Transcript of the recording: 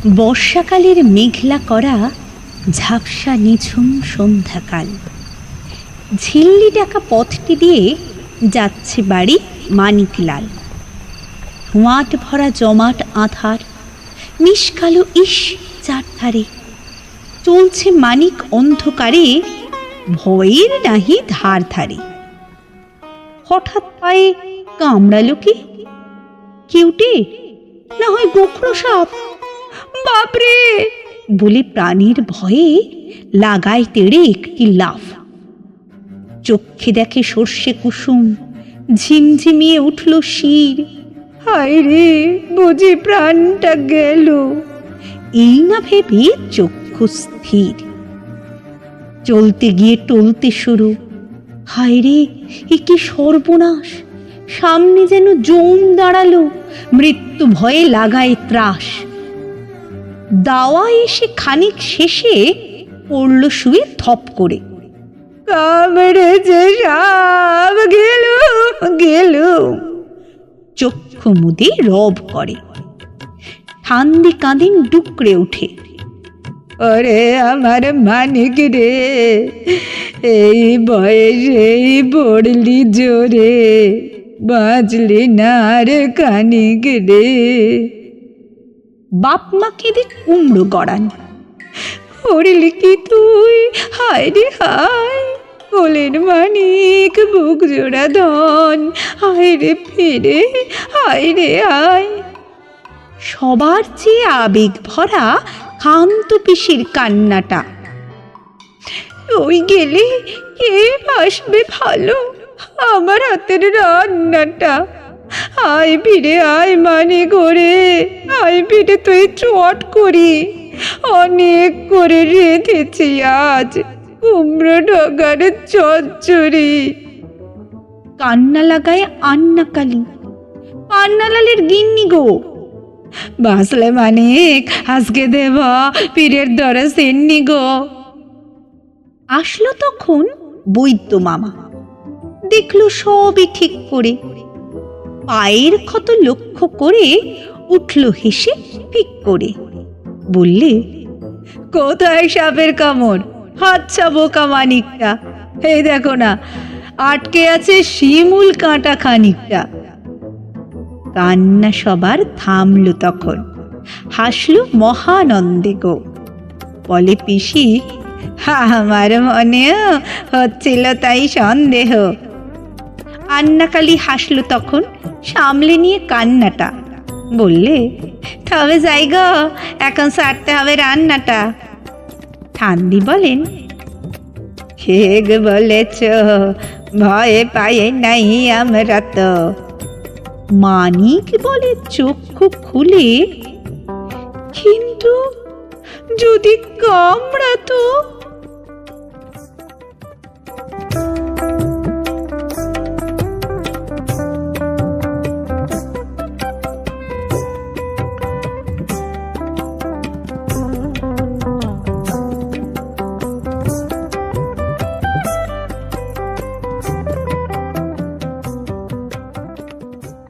বর্ষাকালের মেঘলা করা ঝাপসা নিঝুম সন্ধ্যাকাল। ঝিল্লি ডাকা পথটি দিয়ে যাচ্ছে বাড়ি মানিকলাল। ধোঁয়াট ভরা জমাট আধার, নিষ্কালো ইস চারধারে। চলছে মানিক অন্ধকারে, ভয়ের নাহি ধার ধারে। হঠাৎ পায়ে কামড়ালো কি? কেউটে না হয় গোখরো সাপ। বাপরে বলে প্রাণীর ভয়ে লাগায় তেড়ে একটি লাফ। চক্ষে দেখে সর্ষে কুসুম, ঝিমঝিমিয়ে উঠল শির। হায় রে, বুঝি প্রাণটা গেল। এই না ভেবে চক্ষু স্থির। চলতে গিয়ে টলতে শুরু। হায় রে, এ কি সর্বনাশ! সামনে যেন জম দাঁড়ালো, মৃত্যু ভয়ে লাগায় ত্রাস। দাওয়া এসে খানিক শেষে পড়ল শুয়ে থপ করে। কামড়েছে সাপ, গেল গেল। চক্ষু মুদে রব করে। ঠান্দি কাঁদিন ডুকরে উঠে। ওরে আমার মানিক রে, এই বয়সেই পড়লি জোরে, বাঁচলি না রে খানিক রে। বাপ মা কেঁদে কুমড়ো গড়ান। পড়লি কি তুই? হায় রে হায়, কোলের মানিক, বুক জোড়া ধন, হায় রে ফিরে, হায় রে হায়। সবার চেয়ে আবেগ ভরা কান্ত পিসির কান্নাটা। তুই গেলে কে আসবে ভালো, আমার হাতের রান্নাটা। আয় ফিরে আয় মানে করে, আয় ফিরে তুই চট করি। অনেক করে রেঁধেছি আজ কুমড়ো ঢোকার চচ্চড়ি। কান্না লাগায় আন্নাকালী, পান্নালালের গিন্নি গো। বাঁচলে মানিক, আজকে দেব পীরের দরে সেন্নি গো। আসলো তখন বৈদ্য মামা, দেখলো সবই ঠিক করে। পায়ের ক্ষত লক্ষ্য করে উঠল হেসে ঠিক করে। বললে, কোথায় সাপের কামড়? আচ্ছা বোকা মানিকটা, এই দেখো না, আটকে আছে শিমুল কাঁটা খানিকটা। কান্না সবার থামলো তখন, হাসলো মহানন্দে গো। বলে পিসি, আমার মনেও হচ্ছিল তাই সন্দেহ। আন্নাকালী হাসলো তখন, সামলে নিয়ে কান্নাটা। বললে, তবে যাই গো, এখন সারতে হবে রান্নাটা। ঠান্দি বলেন, ঠিক বলেছ, ভয়ে পায়ে নাই আমরা তো। মানিক বলে চক্ষু খুলে, কিন্তু যদি কামড়াতো